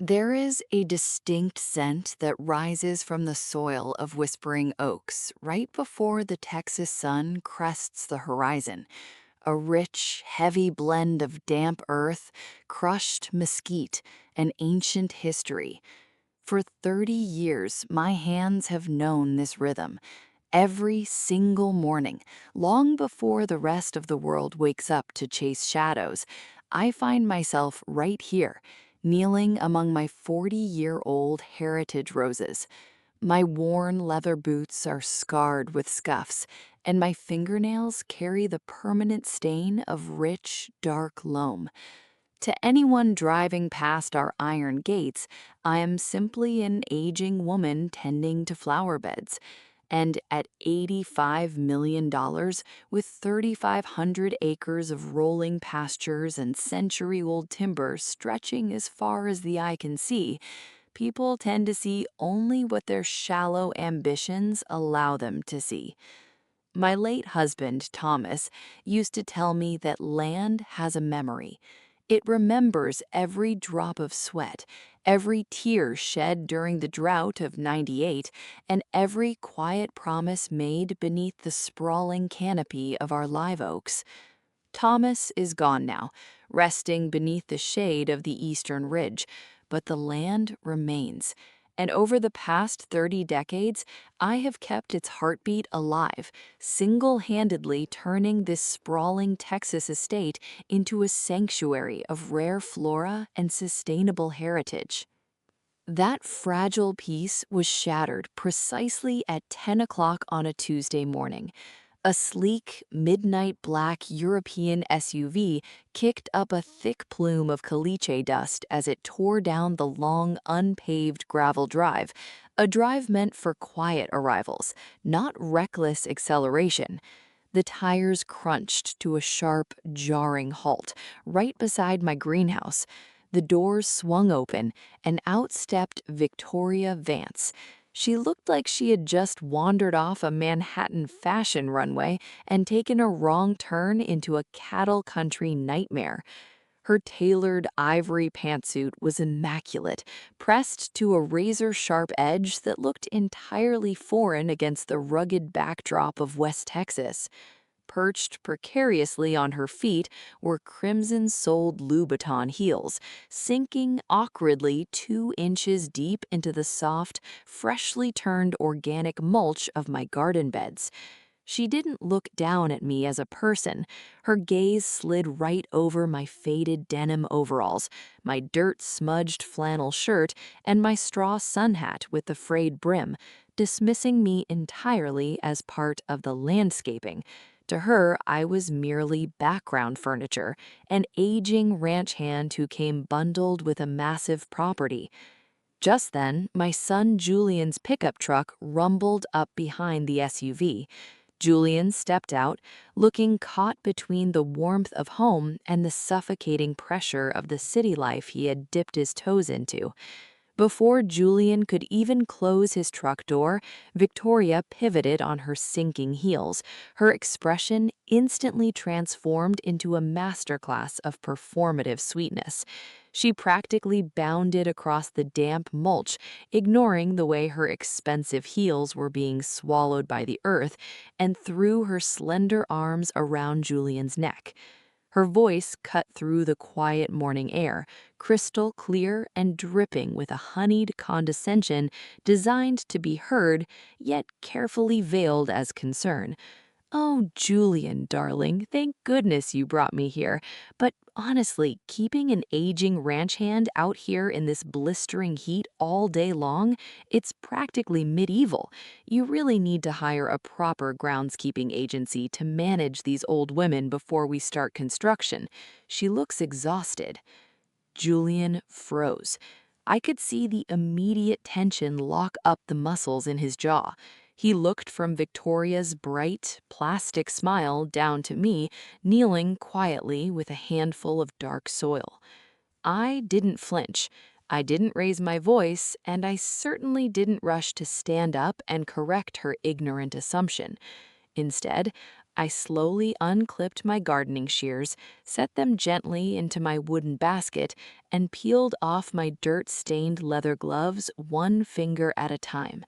There is a distinct scent that rises from the soil of Whispering Oaks right before the Texas sun crests the horizon. A rich, heavy blend of damp earth, crushed mesquite, and ancient history. For 30 years, my hands have known this rhythm. Every single morning, long before the rest of the world wakes up to chase shadows, I find myself right here, kneeling among my 40-year-old heritage roses. My worn leather boots are scarred with scuffs, and my fingernails carry the permanent stain of rich, dark loam. To anyone driving past our iron gates, I am simply an aging woman tending to flower beds. And at $85 million, dollars, with 3,500 acres of rolling pastures and century-old timber stretching as far as the eye can see, people tend to see only what their shallow ambitions allow them to see. My late husband, Thomas, used to tell me that land has a memory. It remembers every drop of sweat, every tear shed during the drought of '98, and every quiet promise made beneath the sprawling canopy of our live oaks. Thomas is gone now, resting beneath the shade of the eastern ridge, but the land remains. And over the past 30 decades, I have kept its heartbeat alive, single-handedly turning this sprawling Texas estate into a sanctuary of rare flora and sustainable heritage. That fragile peace was shattered precisely at 10 o'clock on a Tuesday morning. A sleek, midnight black European SUV kicked up a thick plume of caliche dust as it tore down the long, unpaved gravel drive, a drive meant for quiet arrivals, not reckless acceleration. The tires crunched to a sharp, jarring halt right beside my greenhouse. The doors swung open, and out stepped Victoria Vance. She looked like she had just wandered off a Manhattan fashion runway and taken a wrong turn into a cattle country nightmare. Her tailored ivory pantsuit was immaculate, pressed to a razor-sharp edge that looked entirely foreign against the rugged backdrop of West Texas. Perched precariously on her feet were crimson-soled Louboutin heels, sinking awkwardly 2 inches deep into the soft, freshly turned organic mulch of my garden beds. She didn't look down at me as a person. Her gaze slid right over my faded denim overalls, my dirt-smudged flannel shirt, and my straw sun hat with the frayed brim, dismissing me entirely as part of the landscaping. To her, I was merely background furniture, an aging ranch hand who came bundled with a massive property. Just then, my son Julian's pickup truck rumbled up behind the SUV. Julian stepped out, looking caught between the warmth of home and the suffocating pressure of the city life he had dipped his toes into. Before Julian could even close his truck door, Victoria pivoted on her sinking heels, her expression instantly transformed into a masterclass of performative sweetness. She practically bounded across the damp mulch, ignoring the way her expensive heels were being swallowed by the earth, and threw her slender arms around Julian's neck. Her voice cut through the quiet morning air, crystal clear and dripping with a honeyed condescension designed to be heard, yet carefully veiled as concern. "Oh, Julian, darling, thank goodness you brought me here. But honestly, keeping an aging ranch hand out here in this blistering heat all day long, it's practically medieval. You really need to hire a proper groundskeeping agency to manage these old women before we start construction. She looks exhausted." Julian froze. I could see the immediate tension lock up the muscles in his jaw. He looked from Victoria's bright, plastic smile down to me, kneeling quietly with a handful of dark soil. I didn't flinch. I didn't raise my voice, and I certainly didn't rush to stand up and correct her ignorant assumption. Instead, I slowly unclipped my gardening shears, set them gently into my wooden basket, and peeled off my dirt-stained leather gloves one finger at a time.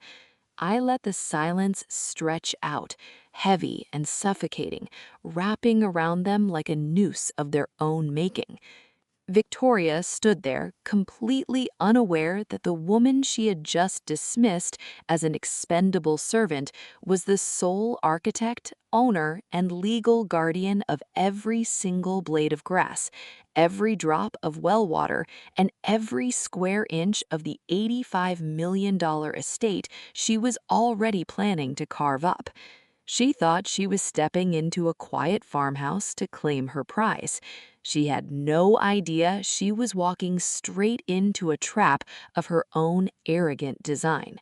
I let the silence stretch out, heavy and suffocating, wrapping around them like a noose of their own making. Victoria stood there, completely unaware that the woman she had just dismissed as an expendable servant was the sole architect, owner, and legal guardian of every single blade of grass, every drop of well water, and every square inch of the $85 million estate she was already planning to carve up. She thought she was stepping into a quiet farmhouse to claim her prize. She had no idea she was walking straight into a trap of her own arrogant design.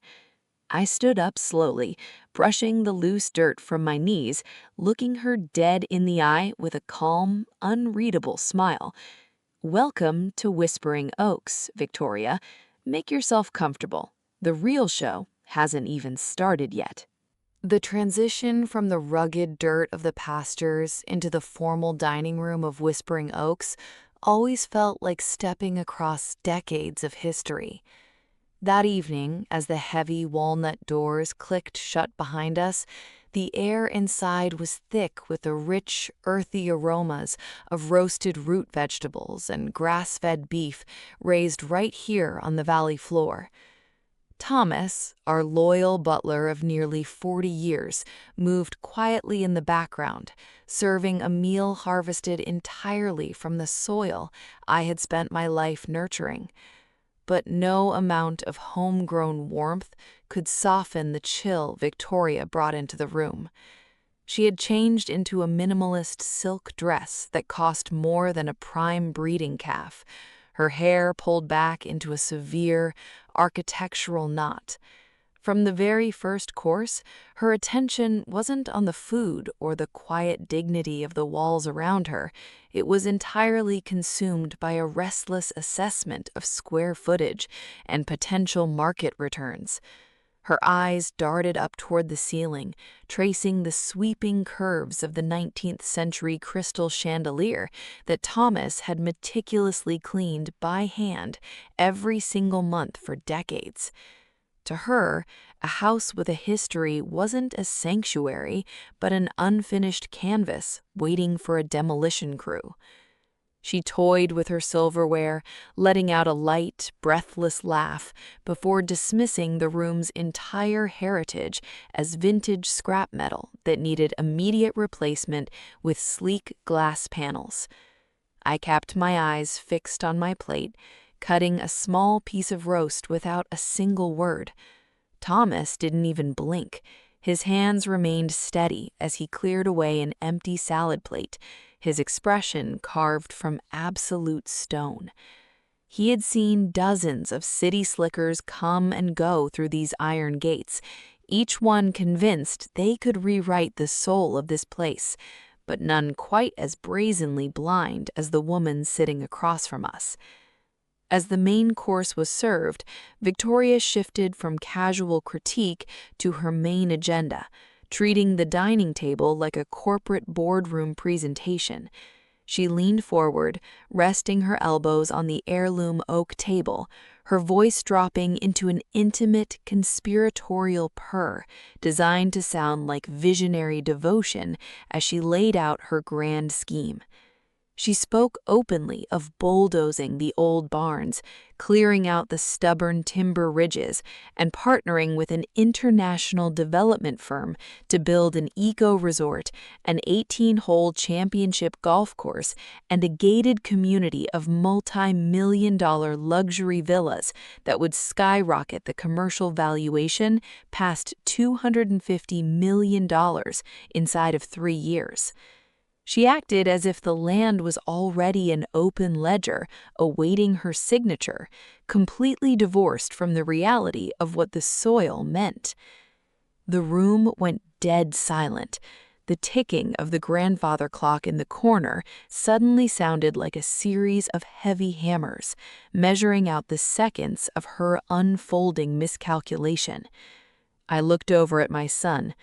I stood up slowly, brushing the loose dirt from my knees, looking her dead in the eye with a calm, unreadable smile. "Welcome to Whispering Oaks, Victoria. Make yourself comfortable. The real show hasn't even started yet." The transition from the rugged dirt of the pastures into the formal dining room of Whispering Oaks always felt like stepping across decades of history. That evening, as the heavy walnut doors clicked shut behind us, the air inside was thick with the rich, earthy aromas of roasted root vegetables and grass-fed beef raised right here on the valley floor. Thomas, our loyal butler of nearly 40 years, moved quietly in the background, serving a meal harvested entirely from the soil I had spent my life nurturing. But no amount of homegrown warmth could soften the chill Victoria brought into the room. She had changed into a minimalist silk dress that cost more than a prime breeding calf, her hair pulled back into a severe, architectural knot. From the very first course, her attention wasn't on the food or the quiet dignity of the walls around her. It was entirely consumed by a restless assessment of square footage and potential market returns. Her eyes darted up toward the ceiling, tracing the sweeping curves of the 19th century crystal chandelier that Thomas had meticulously cleaned by hand every single month for decades. To her, a house with a history wasn't a sanctuary, but an unfinished canvas waiting for a demolition crew. She toyed with her silverware, letting out a light, breathless laugh before dismissing the room's entire heritage as vintage scrap metal that needed immediate replacement with sleek glass panels. I kept my eyes fixed on my plate, cutting a small piece of roast without a single word. Thomas didn't even blink. His hands remained steady as he cleared away an empty salad plate, his expression carved from absolute stone. He had seen dozens of city slickers come and go through these iron gates, each one convinced they could rewrite the soul of this place, but none quite as brazenly blind as the woman sitting across from us. As the main course was served, Victoria shifted from casual critique to her main agenda, treating the dining table like a corporate boardroom presentation. She leaned forward, resting her elbows on the heirloom oak table, her voice dropping into an intimate, conspiratorial purr designed to sound like visionary devotion as she laid out her grand scheme. She spoke openly of bulldozing the old barns, clearing out the stubborn timber ridges, and partnering with an international development firm to build an eco-resort, an 18-hole championship golf course, and a gated community of multi-million-dollar luxury villas that would skyrocket the commercial valuation past $250 million inside of 3 years. She acted as if the land was already an open ledger awaiting her signature, completely divorced from the reality of what the soil meant. The room went dead silent. The ticking of the grandfather clock in the corner suddenly sounded like a series of heavy hammers, measuring out the seconds of her unfolding miscalculation. I looked over at my son.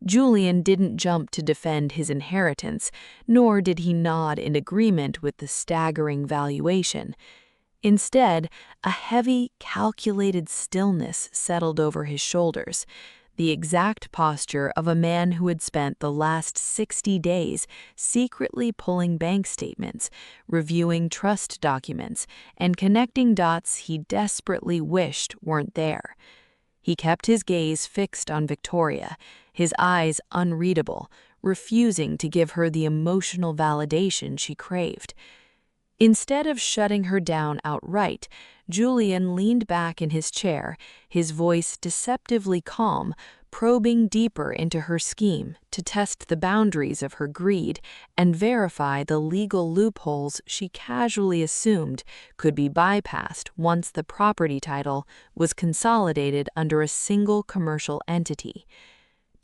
Julian didn't jump to defend his inheritance, nor did he nod in agreement with the staggering valuation. Instead, a heavy, calculated stillness settled over his shoulders, the exact posture of a man who had spent the last 60 days secretly pulling bank statements, reviewing trust documents, and connecting dots he desperately wished weren't there. He kept his gaze fixed on Victoria, his eyes unreadable, refusing to give her the emotional validation she craved. Instead of shutting her down outright, Julian leaned back in his chair, his voice deceptively calm, probing deeper into her scheme to test the boundaries of her greed and verify the legal loopholes she casually assumed could be bypassed once the property title was consolidated under a single commercial entity.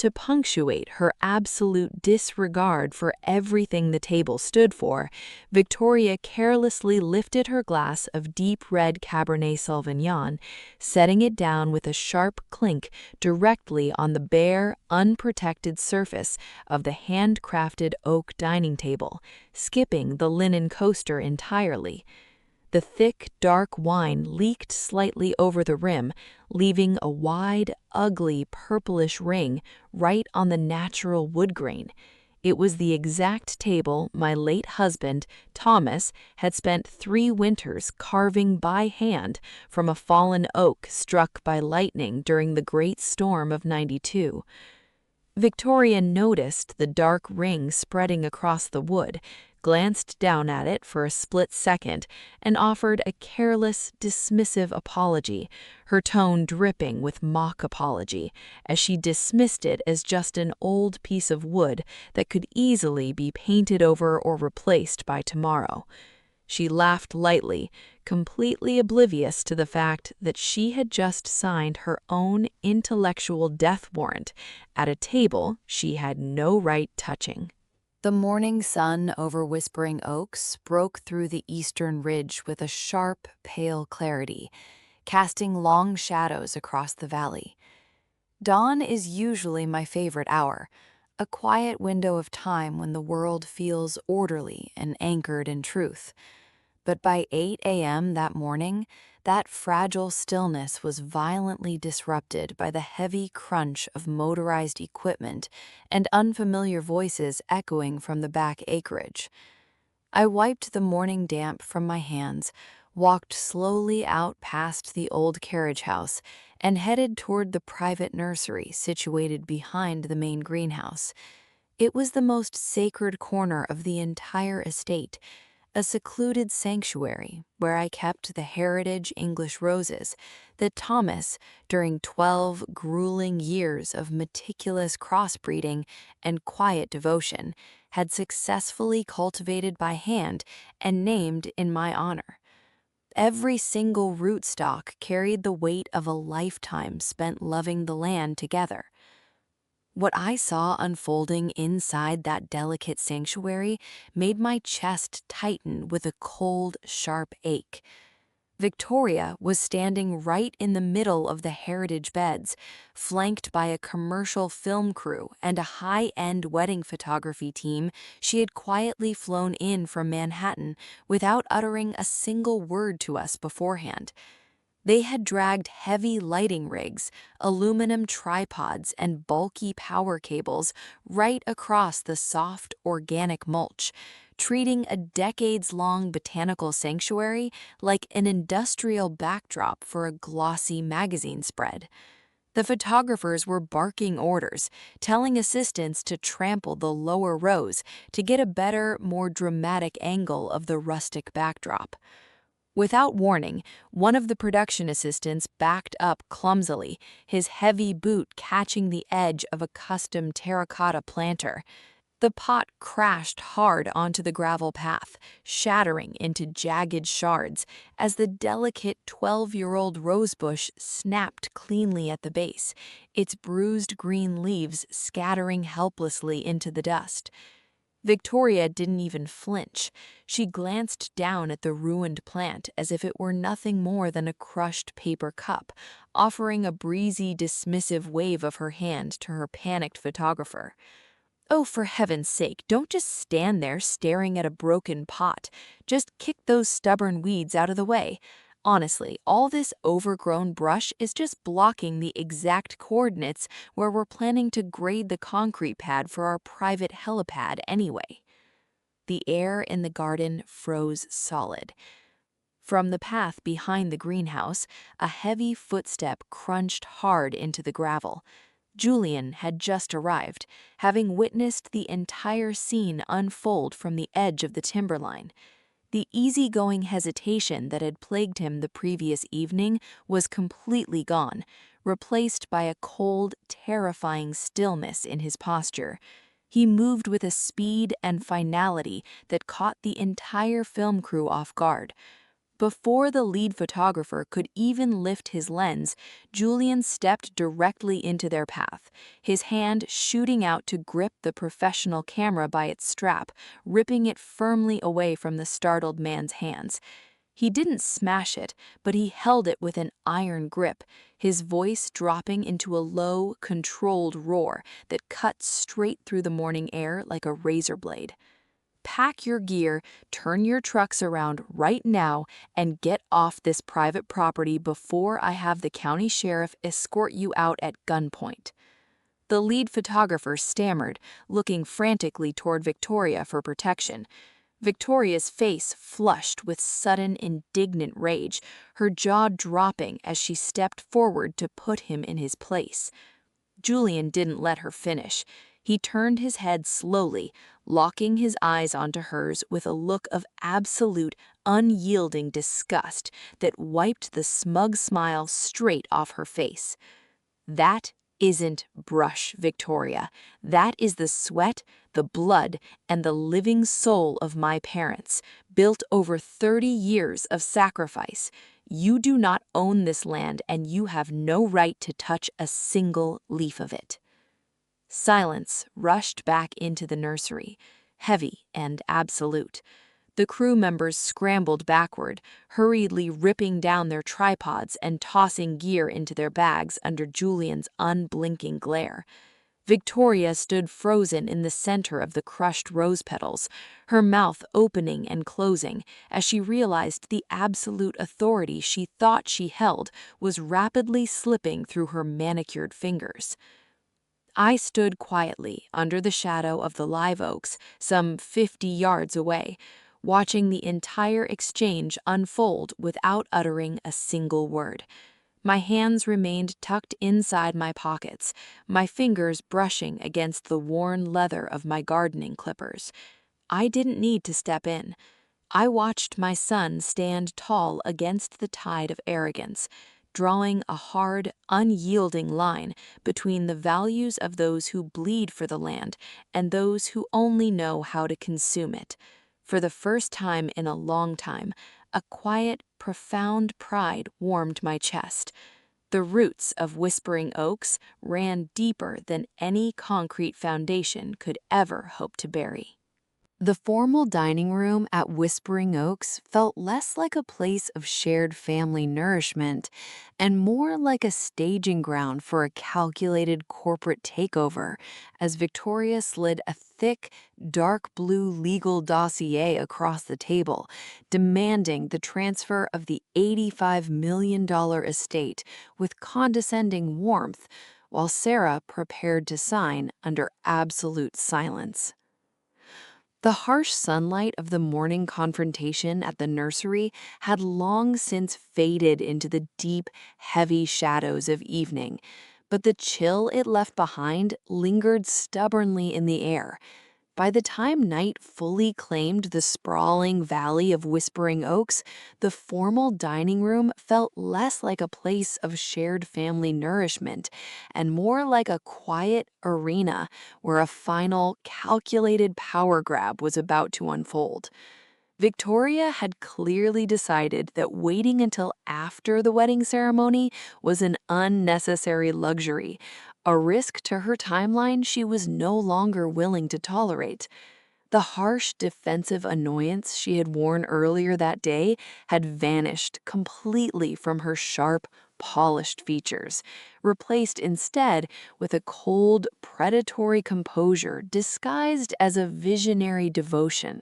To punctuate her absolute disregard for everything the table stood for, Victoria carelessly lifted her glass of deep red Cabernet Sauvignon, setting it down with a sharp clink directly on the bare, unprotected surface of the handcrafted oak dining table, skipping the linen coaster entirely. The thick, dark wine leaked slightly over the rim, leaving a wide, ugly, purplish ring right on the natural wood grain. It was the exact table my late husband, Thomas, had spent 3 winters carving by hand from a fallen oak struck by lightning during the Great Storm of '92. Victoria noticed the dark ring spreading across the wood, glanced down at it for a split second, and offered a careless, dismissive apology, her tone dripping with mock apology, as she dismissed it as just an old piece of wood that could easily be painted over or replaced by tomorrow. She laughed lightly, completely oblivious to the fact that she had just signed her own intellectual death warrant at a table she had no right touching. The morning sun over Whispering Oaks broke through the eastern ridge with a sharp, pale clarity, casting long shadows across the valley. Dawn is usually my favorite hour, a quiet window of time when the world feels orderly and anchored in truth. But by 8 a.m. that morning, that fragile stillness was violently disrupted by the heavy crunch of motorized equipment and unfamiliar voices echoing from the back acreage. I wiped the morning damp from my hands, walked slowly out past the old carriage house, and headed toward the private nursery situated behind the main greenhouse. It was the most sacred corner of the entire estate, a secluded sanctuary where I kept the heritage English roses that Thomas, during 12 grueling years of meticulous crossbreeding and quiet devotion, had successfully cultivated by hand and named in my honor. Every single rootstock carried the weight of a lifetime spent loving the land together. What I saw unfolding inside that delicate sanctuary made my chest tighten with a cold, sharp ache. Victoria was standing right in the middle of the heritage beds, flanked by a commercial film crew and a high-end wedding photography team she had quietly flown in from Manhattan without uttering a single word to us beforehand. They had dragged heavy lighting rigs, aluminum tripods, and bulky power cables right across the soft, organic mulch, treating a decades-long botanical sanctuary like an industrial backdrop for a glossy magazine spread. The photographers were barking orders, telling assistants to trample the lower rows to get a better, more dramatic angle of the rustic backdrop. Without warning, one of the production assistants backed up clumsily, his heavy boot catching the edge of a custom terracotta planter. The pot crashed hard onto the gravel path, shattering into jagged shards as the delicate 12-year-old rosebush snapped cleanly at the base, its bruised green leaves scattering helplessly into the dust. Victoria didn't even flinch. She glanced down at the ruined plant as if it were nothing more than a crushed paper cup, offering a breezy, dismissive wave of her hand to her panicked photographer. Oh, for heaven's sake, don't just stand there staring at a broken pot. Just kick those stubborn weeds out of the way. Honestly, all this overgrown brush is just blocking the exact coordinates where we're planning to grade the concrete pad for our private helipad anyway. The air in the garden froze solid. From the path behind the greenhouse, a heavy footstep crunched hard into the gravel. Julian had just arrived, having witnessed the entire scene unfold from the edge of the timberline. The easygoing hesitation that had plagued him the previous evening was completely gone, replaced by a cold, terrifying stillness in his posture. He moved with a speed and finality that caught the entire film crew off guard. Before the lead photographer could even lift his lens, Julian stepped directly into their path, his hand shooting out to grip the professional camera by its strap, ripping it firmly away from the startled man's hands. He didn't smash it, but he held it with an iron grip, his voice dropping into a low, controlled roar that cut straight through the morning air like a razor blade. Pack your gear, turn your trucks around right now, and get off this private property before I have the county sheriff escort you out at gunpoint. The lead photographer stammered, looking frantically toward Victoria for protection. Victoria's face flushed with sudden, indignant rage, her jaw dropping as she stepped forward to put him in his place. Julian didn't let her finish. He turned his head slowly, locking his eyes onto hers with a look of absolute, unyielding disgust that wiped the smug smile straight off her face. That isn't brush, Victoria. That is the sweat, the blood, and the living soul of my parents, built over 30 years of sacrifice. You do not own this land, and you have no right to touch a single leaf of it. Silence rushed back into the nursery, heavy and absolute. The crew members scrambled backward, hurriedly ripping down their tripods and tossing gear into their bags under Julian's unblinking glare. Victoria stood frozen in the center of the crushed rose petals, her mouth opening and closing as she realized the absolute authority she thought she held was rapidly slipping through her manicured fingers. I stood quietly under the shadow of the live oaks some 50 yards away, watching the entire exchange unfold without uttering a single word. My hands remained tucked inside my pockets, my fingers brushing against the worn leather of my gardening clippers. I didn't need to step in. I watched my son stand tall against the tide of arrogance, drawing a hard, unyielding line between the values of those who bleed for the land and those who only know how to consume it. For the first time in a long time, a quiet, profound pride warmed my chest. The roots of Whispering Oaks ran deeper than any concrete foundation could ever hope to bury. The formal dining room at Whispering Oaks felt less like a place of shared family nourishment and more like a staging ground for a calculated corporate takeover as Victoria slid a thick, dark blue legal dossier across the table, demanding the transfer of the $85 million estate with condescending warmth, while Sarah prepared to sign under absolute silence. The harsh sunlight of the morning confrontation at the nursery had long since faded into the deep, heavy shadows of evening, but the chill it left behind lingered stubbornly in the air. By the time night fully claimed the sprawling valley of Whispering Oaks, the formal dining room felt less like a place of shared family nourishment and more like a quiet arena where a final, calculated power grab was about to unfold. Victoria had clearly decided that waiting until after the wedding ceremony was an unnecessary luxury, a risk to her timeline she was no longer willing to tolerate. The harsh, defensive annoyance she had worn earlier that day had vanished completely from her sharp, polished features, replaced instead with a cold, predatory composure disguised as a visionary devotion.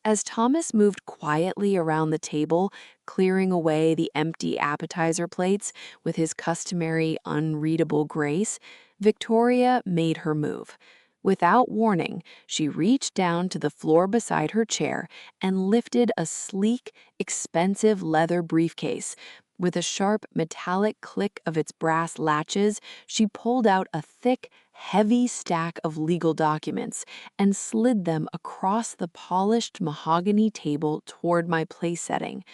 As Thomas moved quietly around the table, clearing away the empty appetizer plates with his customary unreadable grace, Victoria made her move. Without warning, she reached down to the floor beside her chair and lifted a sleek, expensive leather briefcase. With a sharp, metallic click of its brass latches, she pulled out a thick, heavy stack of legal documents and slid them across the polished mahogany table toward my place setting.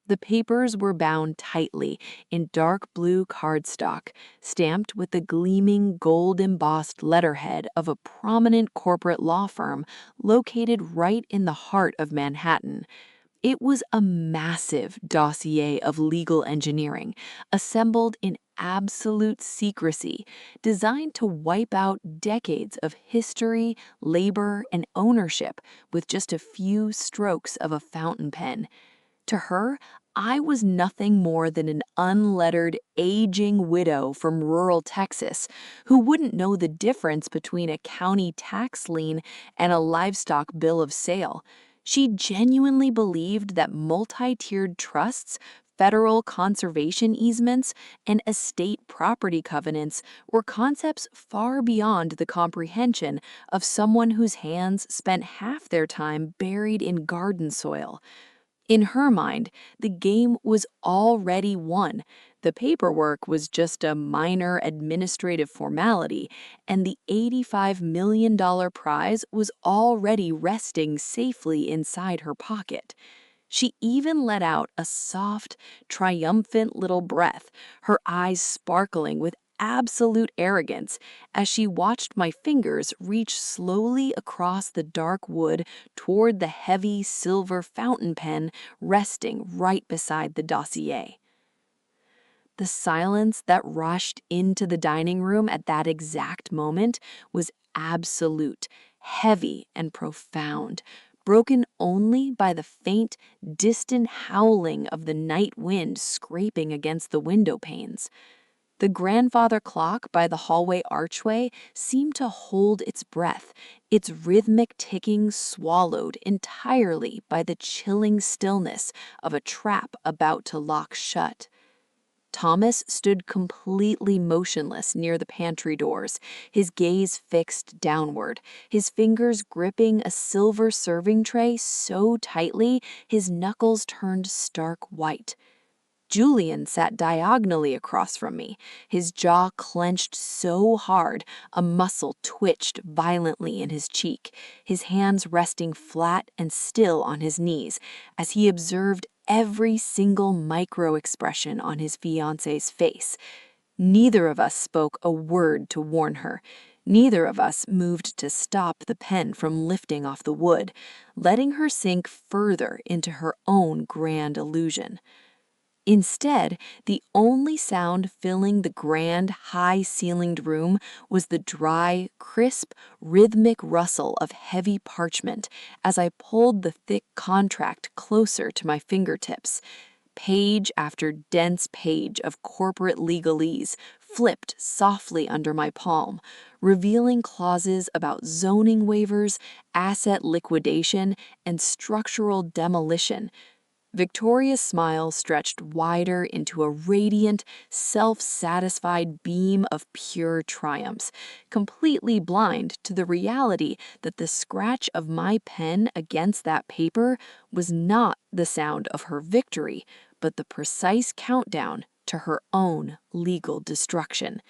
The papers were bound tightly in dark blue cardstock, stamped with the gleaming gold-embossed letterhead of a prominent corporate law firm located right in the heart of Manhattan. It was a massive dossier of legal engineering, assembled in absolute secrecy, designed to wipe out decades of history, labor, and ownership with just a few strokes of a fountain pen. To her, I was nothing more than an unlettered, aging widow from rural Texas who wouldn't know the difference between a county tax lien and a livestock bill of sale. She genuinely believed that multi-tiered trusts, federal conservation easements, and estate property covenants were concepts far beyond the comprehension of someone whose hands spent half their time buried in garden soil. In her mind, the game was already won. The paperwork was just a minor administrative formality, and the $85 million prize was already resting safely inside her pocket. She even let out a soft, triumphant little breath, her eyes sparkling with absolute arrogance as she watched my fingers reach slowly across the dark wood toward the heavy silver fountain pen resting right beside the dossier. The silence that rushed into the dining room at that exact moment was absolute, heavy, and profound, broken only by the faint, distant howling of the night wind scraping against the window panes. The grandfather clock by the hallway archway seemed to hold its breath, its rhythmic ticking swallowed entirely by the chilling stillness of a trap about to lock shut. Thomas stood completely motionless near the pantry doors, his gaze fixed downward, his fingers gripping a silver serving tray so tightly his knuckles turned stark white. Julian sat diagonally across from me, his jaw clenched so hard a muscle twitched violently in his cheek, his hands resting flat and still on his knees as he observed every single micro-expression on his fiancée's face. Neither of us spoke a word to warn her. Neither of us moved to stop the pen from lifting off the wood, letting her sink further into her own grand illusion. Instead, the only sound filling the grand, high-ceilinged room was the dry, crisp, rhythmic rustle of heavy parchment as I pulled the thick contract closer to my fingertips. Page after dense page of corporate legalese flipped softly under my palm, revealing clauses about zoning waivers, asset liquidation, and structural demolition. Victoria's smile stretched wider into a radiant, self-satisfied beam of pure triumphs, completely blind to the reality that the scratch of my pen against that paper was not the sound of her victory, but the precise countdown to her own legal destruction.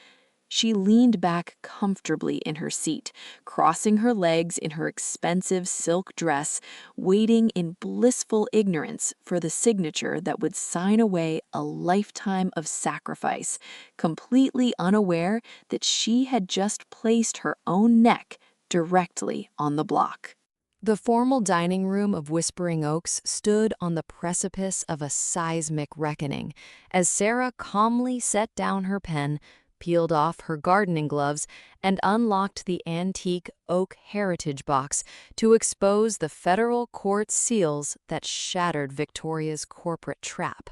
She leaned back comfortably in her seat, crossing her legs in her expensive silk dress, waiting in blissful ignorance for the signature that would sign away a lifetime of sacrifice, completely unaware that she had just placed her own neck directly on the block. The formal dining room of Whispering Oaks stood on the precipice of a seismic reckoning as Sarah calmly set down her pen, peeled off her gardening gloves, and unlocked the antique oak heritage box to expose the federal court seals that shattered Victoria's corporate trap.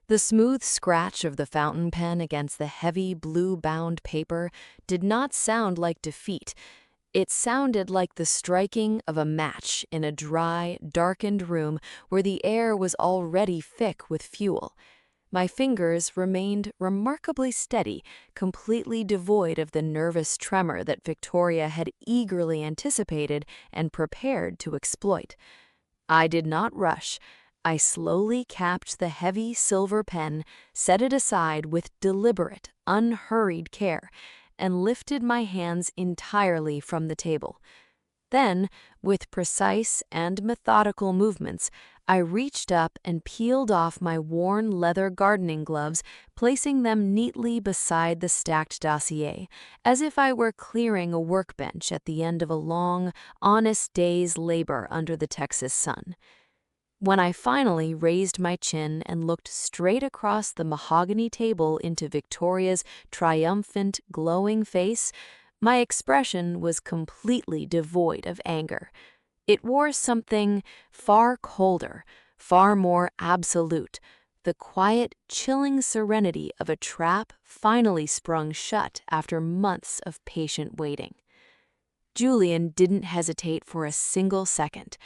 The smooth scratch of the fountain pen against the heavy blue-bound paper did not sound like defeat. It sounded like the striking of a match in a dry, darkened room where the air was already thick with fuel. My fingers remained remarkably steady, completely devoid of the nervous tremor that Victoria had eagerly anticipated and prepared to exploit. I did not rush. I slowly capped the heavy silver pen, set it aside with deliberate, unhurried care, and lifted my hands entirely from the table. Then, with precise and methodical movements, I reached up and peeled off my worn leather gardening gloves, placing them neatly beside the stacked dossier, as if I were clearing a workbench at the end of a long, honest day's labor under the Texas sun. When I finally raised my chin and looked straight across the mahogany table into Victoria's triumphant, glowing face, my expression was completely devoid of anger. It wore something far colder, far more absolute, the quiet, chilling serenity of a trap finally sprung shut after months of patient waiting. Julian didn't hesitate for a single second.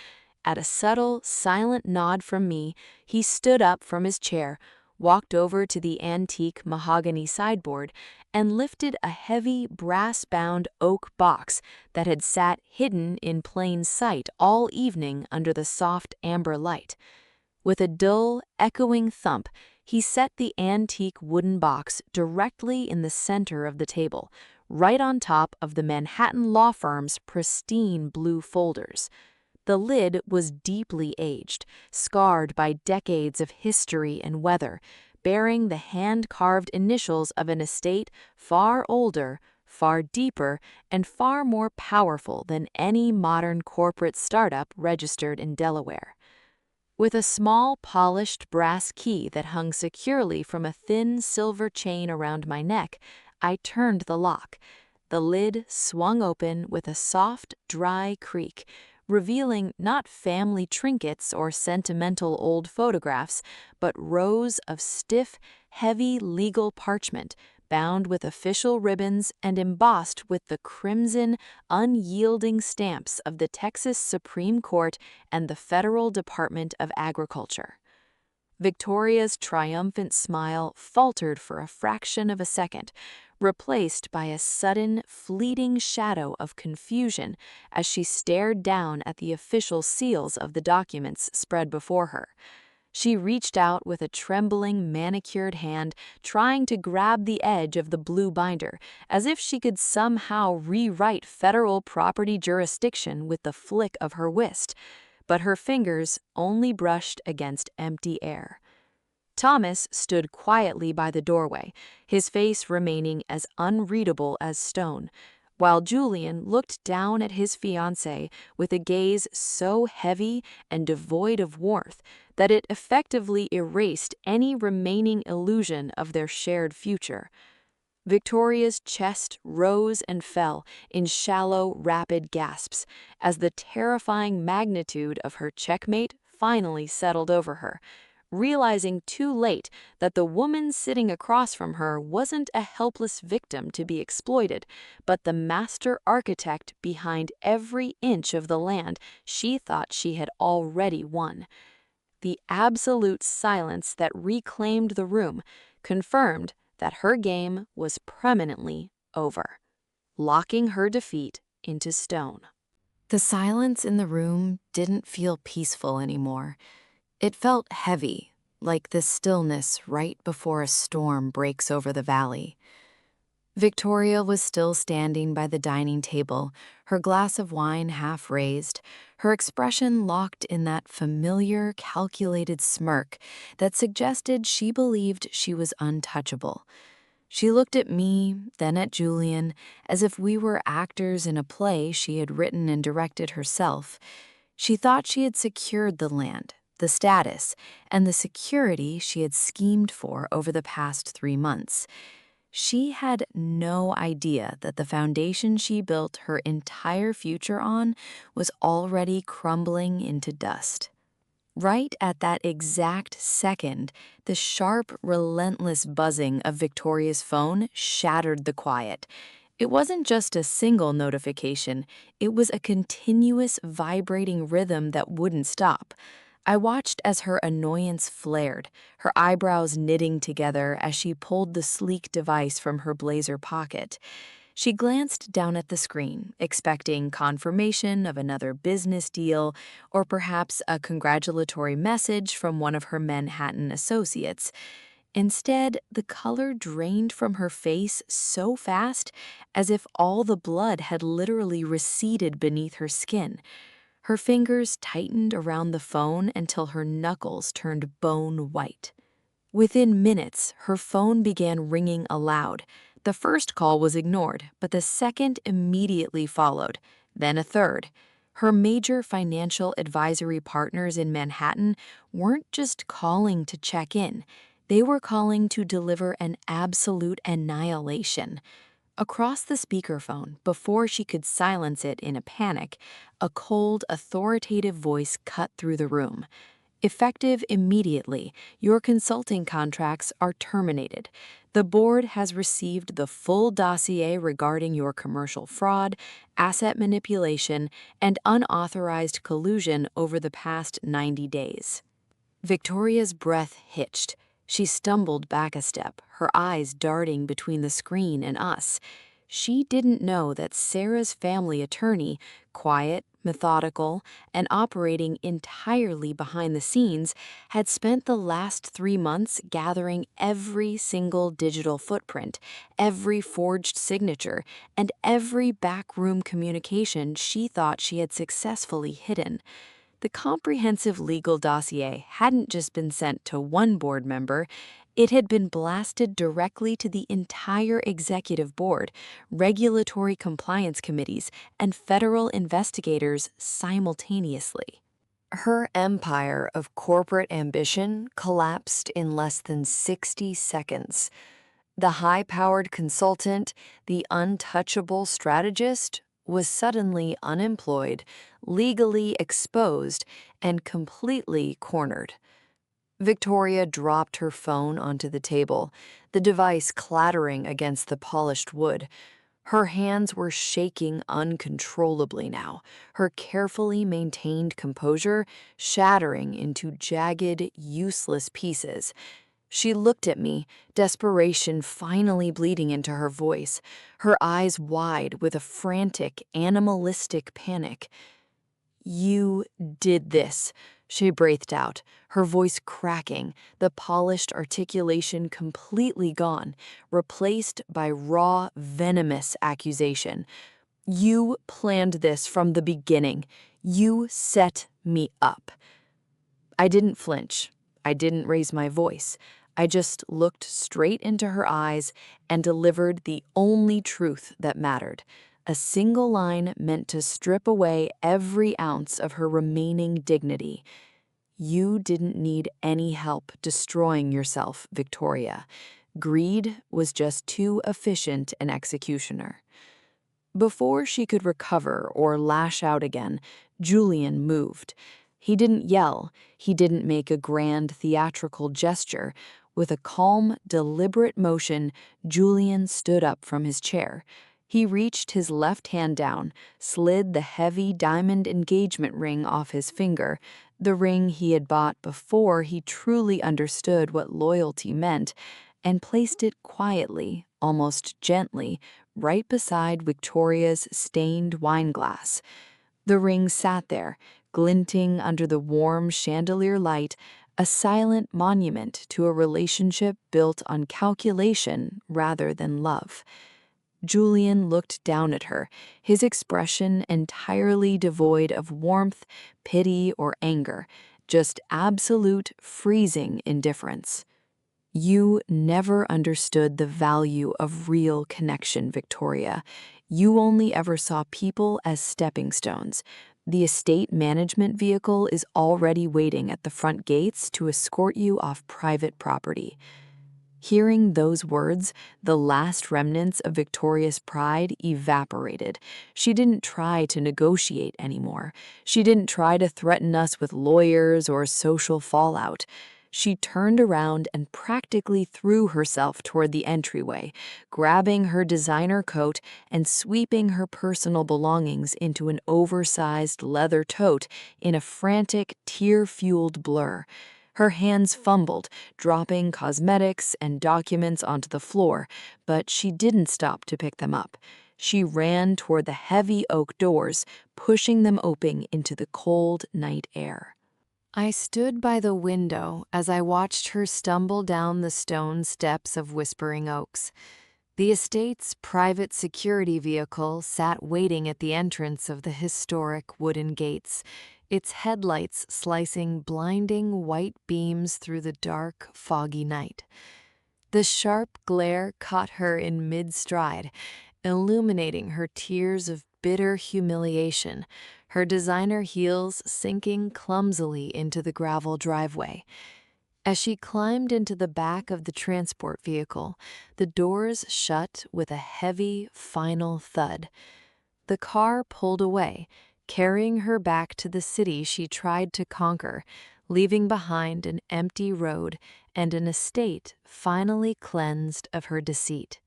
At a subtle, silent nod from me, he stood up from his chair, walked over to the antique mahogany sideboard, and lifted a heavy, brass-bound oak box that had sat hidden in plain sight all evening under the soft amber light. With a dull, echoing thump, he set the antique wooden box directly in the center of the table, right on top of the Manhattan law firm's pristine blue folders. The lid was deeply aged, scarred by decades of history and weather, bearing the hand-carved initials of an estate far older, far deeper, and far more powerful than any modern corporate startup registered in Delaware. With a small polished brass key that hung securely from a thin silver chain around my neck, I turned the lock. The lid swung open with a soft, dry creak, revealing not family trinkets or sentimental old photographs, but rows of stiff, heavy legal parchment bound with official ribbons and embossed with the crimson, unyielding stamps of the Texas Supreme Court and the Federal Department of Agriculture. Victoria's triumphant smile faltered for a fraction of a second, replaced by a sudden, fleeting shadow of confusion as she stared down at the official seals of the documents spread before her. She reached out with a trembling, manicured hand, trying to grab the edge of the blue binder, as if she could somehow rewrite federal property jurisdiction with the flick of her wrist, but her fingers only brushed against empty air. Thomas stood quietly by the doorway, his face remaining as unreadable as stone, while Julian looked down at his fiancée with a gaze so heavy and devoid of warmth that it effectively erased any remaining illusion of their shared future. Victoria's chest rose and fell in shallow, rapid gasps as the terrifying magnitude of her checkmate finally settled over her, realizing too late that the woman sitting across from her wasn't a helpless victim to be exploited, but the master architect behind every inch of the land she thought she had already won. The absolute silence that reclaimed the room confirmed that her game was permanently over, locking her defeat into stone. The silence in the room didn't feel peaceful anymore. It felt heavy, like the stillness right before a storm breaks over the valley. Victoria was still standing by the dining table, her glass of wine half raised, her expression locked in that familiar, calculated smirk that suggested she believed she was untouchable. She looked at me, then at Julian, as if we were actors in a play she had written and directed herself. She thought she had secured the land, the status, and the security she had schemed for over the past 3 months. She had no idea that the foundation she built her entire future on was already crumbling into dust. Right at that exact second, the sharp, relentless buzzing of Victoria's phone shattered the quiet. It wasn't just a single notification, it was a continuous vibrating rhythm that wouldn't stop. I watched as her annoyance flared, her eyebrows knitting together as she pulled the sleek device from her blazer pocket. She glanced down at the screen, expecting confirmation of another business deal or perhaps a congratulatory message from one of her Manhattan associates. Instead, the color drained from her face so fast as if all the blood had literally receded beneath her skin. Her fingers tightened around the phone until her knuckles turned bone white. Within minutes, her phone began ringing aloud. The first call was ignored, but the second immediately followed, then a third. Her major financial advisory partners in Manhattan weren't just calling to check in, they were calling to deliver an absolute annihilation. Across the speakerphone, before she could silence it in a panic, a cold, authoritative voice cut through the room. Effective immediately, your consulting contracts are terminated. The board has received the full dossier regarding your commercial fraud, asset manipulation, and unauthorized collusion over the past 90 days. Victoria's breath hitched. She stumbled back a step, her eyes darting between the screen and us. She didn't know that Sarah's family attorney, quiet, methodical, and operating entirely behind the scenes, had spent the last 3 months gathering every single digital footprint, every forged signature, and every backroom communication she thought she had successfully hidden. The comprehensive legal dossier hadn't just been sent to one board member, it had been blasted directly to the entire executive board, regulatory compliance committees, and federal investigators simultaneously. Her empire of corporate ambition collapsed in less than 60 seconds. The high-powered consultant, the untouchable strategist, was suddenly unemployed, legally exposed, and completely cornered. Victoria dropped her phone onto the table, the device clattering against the polished wood. Her hands were shaking uncontrollably now, her carefully maintained composure shattering into jagged, useless pieces. She looked at me, desperation finally bleeding into her voice, her eyes wide with a frantic, animalistic panic. "You did this," she breathed out, her voice cracking, the polished articulation completely gone, replaced by raw, venomous accusation. "You planned this from the beginning. You set me up." I didn't flinch. I didn't raise my voice. I just looked straight into her eyes and delivered the only truth that mattered. A single line meant to strip away every ounce of her remaining dignity. "You didn't need any help destroying yourself, Victoria. Greed was just too efficient an executioner." Before she could recover or lash out again, Julian moved. He didn't yell, he didn't make a grand theatrical gesture. With a calm, deliberate motion, Julian stood up from his chair. He reached his left hand down, slid the heavy diamond engagement ring off his finger, the ring he had bought before he truly understood what loyalty meant, and placed it quietly, almost gently, right beside Victoria's stained wineglass. The ring sat there, glinting under the warm chandelier light, a silent monument to a relationship built on calculation rather than love. Julian looked down at her, his expression entirely devoid of warmth, pity, or anger, just absolute, freezing indifference. "You never understood the value of real connection, Victoria. You only ever saw people as stepping stones. The estate management vehicle is already waiting at the front gates to escort you off private property." Hearing those words, the last remnants of Victoria's pride evaporated. She didn't try to negotiate anymore. She didn't try to threaten us with lawyers or social fallout. She turned around and practically threw herself toward the entryway, grabbing her designer coat and sweeping her personal belongings into an oversized leather tote in a frantic, tear-fueled blur. Her hands fumbled, dropping cosmetics and documents onto the floor, but she didn't stop to pick them up. She ran toward the heavy oak doors, pushing them open into the cold night air. I stood by the window as I watched her stumble down the stone steps of Whispering Oaks. The estate's private security vehicle sat waiting at the entrance of the historic wooden gates, its headlights slicing blinding white beams through the dark, foggy night. The sharp glare caught her in mid-stride, illuminating her tears of bitter humiliation, her designer heels sinking clumsily into the gravel driveway. As she climbed into the back of the transport vehicle, the doors shut with a heavy, final thud. The car pulled away, carrying her back to the city she tried to conquer, leaving behind an empty road and an estate finally cleansed of her deceit.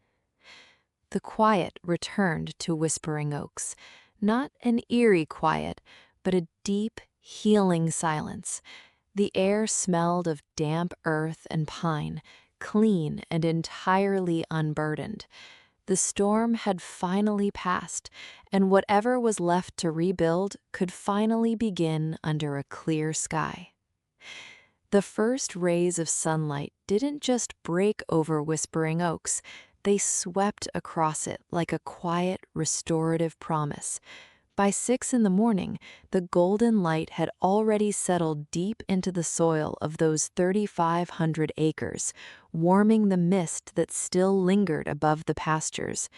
The quiet returned to Whispering Oaks, not an eerie quiet, but a deep, healing silence. The air smelled of damp earth and pine, clean and entirely unburdened. The storm had finally passed, and whatever was left to rebuild could finally begin under a clear sky. The first rays of sunlight didn't just break over Whispering Oaks, they swept across it like a quiet, restorative promise. By 6 in the morning, the golden light had already settled deep into the soil of those 3,500 acres, warming the mist that still lingered above the pastures.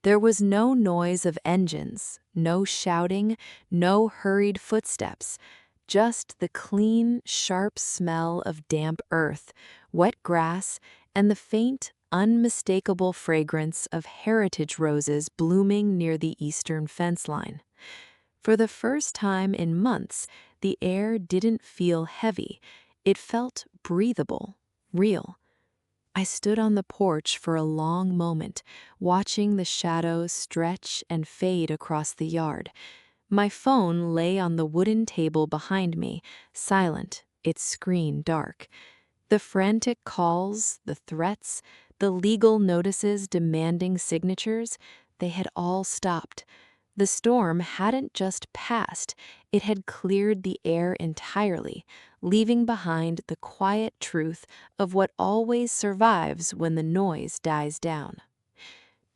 There was no noise of engines, no shouting, no hurried footsteps, just the clean, sharp smell of damp earth, wet grass, and the faint, unmistakable fragrance of heritage roses blooming near the eastern fence line. For the first time in months, the air didn't feel heavy. It felt breathable, real. I stood on the porch for a long moment, watching the shadows stretch and fade across the yard. My phone lay on the wooden table behind me, silent, its screen dark. The frantic calls, the threats, the legal notices demanding signatures, they had all stopped. The storm hadn't just passed, it had cleared the air entirely, leaving behind the quiet truth of what always survives when the noise dies down.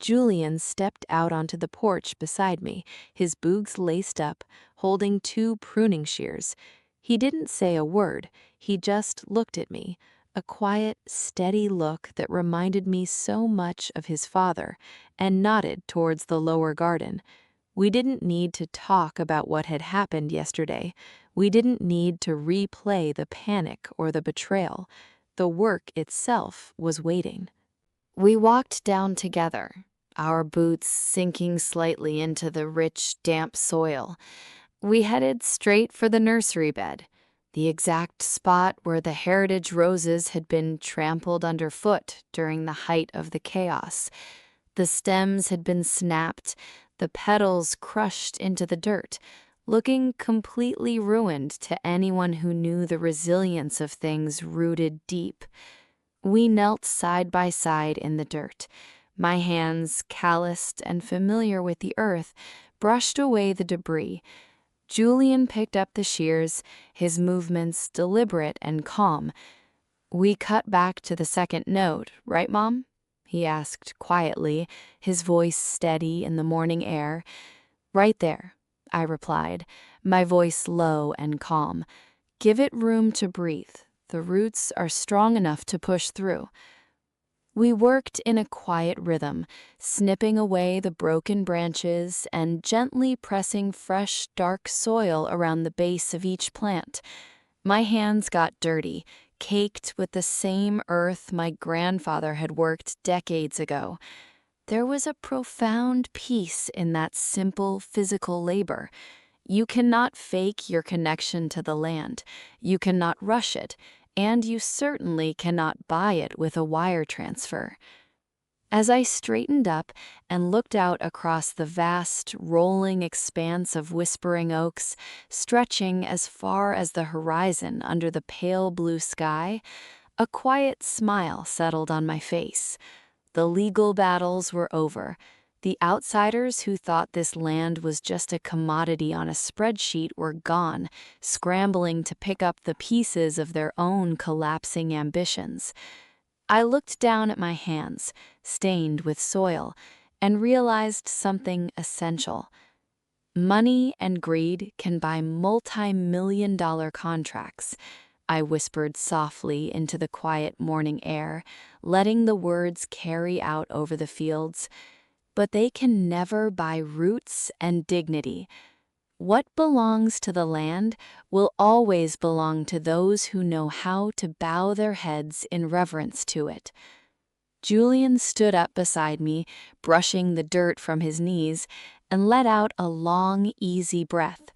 Julian stepped out onto the porch beside me, his boots laced up, holding 2 pruning shears. He didn't say a word, he just looked at me, a quiet, steady look that reminded me so much of his father, and nodded towards the lower garden. We didn't need to talk about what had happened yesterday. We didn't need to replay the panic or the betrayal. The work itself was waiting. We walked down together, our boots sinking slightly into the rich, damp soil. We headed straight for the nursery bed, the exact spot where the heritage roses had been trampled underfoot during the height of the chaos. The stems had been snapped, the petals crushed into the dirt, looking completely ruined to anyone who knew the resilience of things rooted deep. We knelt side by side in the dirt. My hands, calloused and familiar with the earth, brushed away the debris. Julian picked up the shears, his movements deliberate and calm. "We cut back to the second note, right, Mom?" he asked quietly, his voice steady in the morning air. "Right there," I replied, my voice low and calm. "Give it room to breathe. The roots are strong enough to push through." We worked in a quiet rhythm, snipping away the broken branches and gently pressing fresh, dark soil around the base of each plant. My hands got dirty, caked with the same earth my grandfather had worked decades ago. There was a profound peace in that simple physical labor. You cannot fake your connection to the land, you cannot rush it, and you certainly cannot buy it with a wire transfer. As I straightened up and looked out across the vast, rolling expanse of whispering oaks, stretching as far as the horizon under the pale blue sky, a quiet smile settled on my face. The legal battles were over. The outsiders who thought this land was just a commodity on a spreadsheet were gone, scrambling to pick up the pieces of their own collapsing ambitions. I looked down at my hands, stained with soil, and realized something essential. Money and greed can buy multi-million-dollar contracts. I whispered softly into the quiet morning air, letting the words carry out over the fields. But they can never buy roots and dignity. What belongs to the land will always belong to those who know how to bow their heads in reverence to it. Julian stood up beside me, brushing the dirt from his knees, and let out a long, easy breath.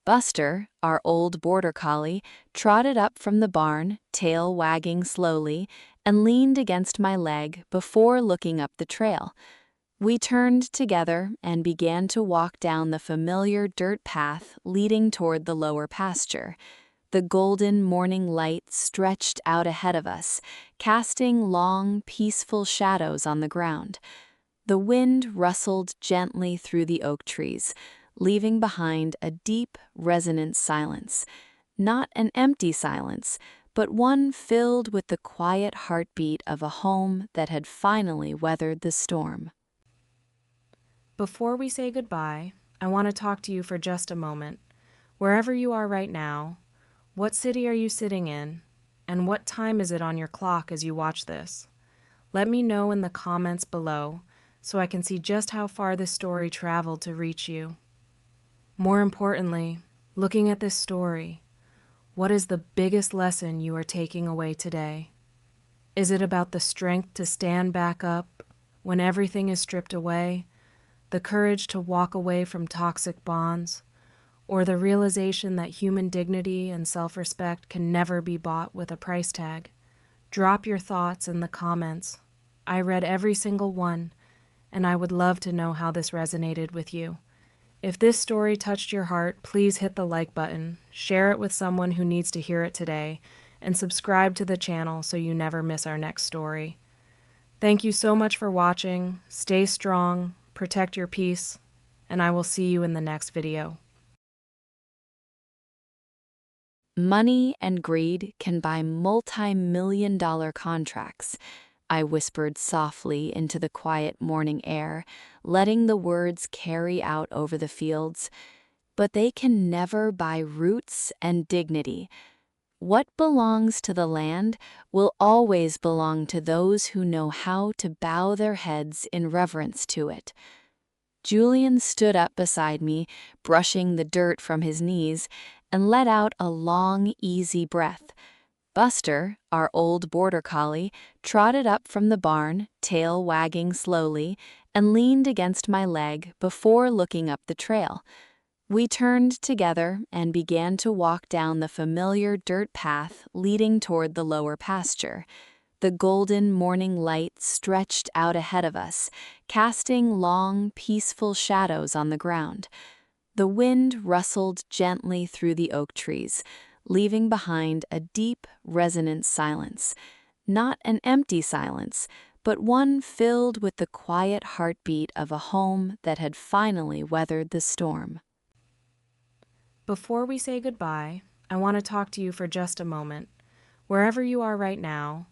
Buster, our old border collie, trotted up from the barn, tail wagging slowly, and leaned against my leg before looking up the trail. We turned together and began to walk down the familiar dirt path leading toward the lower pasture. The golden morning light stretched out ahead of us, casting long, peaceful shadows on the ground. The wind rustled gently through the oak trees, leaving behind a deep, resonant silence. Not an empty silence, but one filled with the quiet heartbeat of a home that had finally weathered the storm. Before we say goodbye, I want to talk to you for just a moment. Wherever you are right now, what city are you sitting in, and what time is it on your clock as you watch this? Let me know in the comments below so I can see just how far this story traveled to reach you. More importantly, looking at this story, what is the biggest lesson you are taking away today? Is it about the strength to stand back up when everything is stripped away? The courage to walk away from toxic bonds, or the realization that human dignity and self-respect can never be bought with a price tag? Drop your thoughts in the comments. I read every single one, and I would love to know how this resonated with you. If this story touched your heart, please hit the like button, share it with someone who needs to hear it today, and subscribe to the channel so you never miss our next story. Thank you so much for watching. Stay strong. Protect your peace, and I will see you in the next video. Money and greed can buy multi-million-dollar contracts. I whispered softly into the quiet morning air, letting the words carry out over the fields. But they can never buy roots and dignity. What belongs to the land will always belong to those who know how to bow their heads in reverence to it. Julian stood up beside me, brushing the dirt from his knees, and let out a long, easy breath. Buster, our old border collie, trotted up from the barn, tail wagging slowly, and leaned against my leg before looking up the trail. We turned together and began to walk down the familiar dirt path leading toward the lower pasture. The golden morning light stretched out ahead of us, casting long, peaceful shadows on the ground. The wind rustled gently through the oak trees, leaving behind a deep, resonant silence. Not an empty silence, but one filled with the quiet heartbeat of a home that had finally weathered the storm. Before we say goodbye, I want to talk to you for just a moment. Wherever you are right now,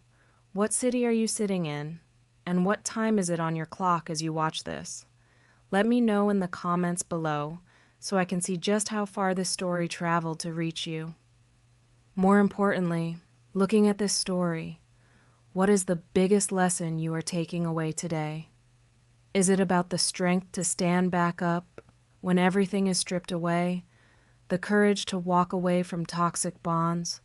what city are you sitting in, and what time is it on your clock as you watch this? Let me know in the comments below so I can see just how far this story traveled to reach you. More importantly, looking at this story, what is the biggest lesson you are taking away today? Is it about the strength to stand back up when everything is stripped away? The courage to walk away from toxic bonds,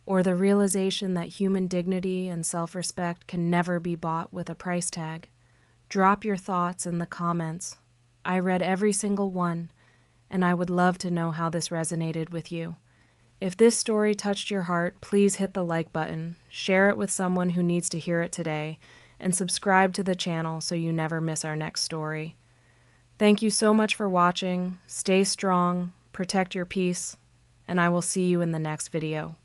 or the realization that human dignity and self-respect can never be bought with a price tag, drop your thoughts in the comments. I read every single one, and I would love to know how this resonated with you. If this story touched your heart, please hit the like button, share it with someone who needs to hear it today, and subscribe to the channel so you never miss our next story. Thank you so much for watching. Stay strong, protect your peace, and I will see you in the next video.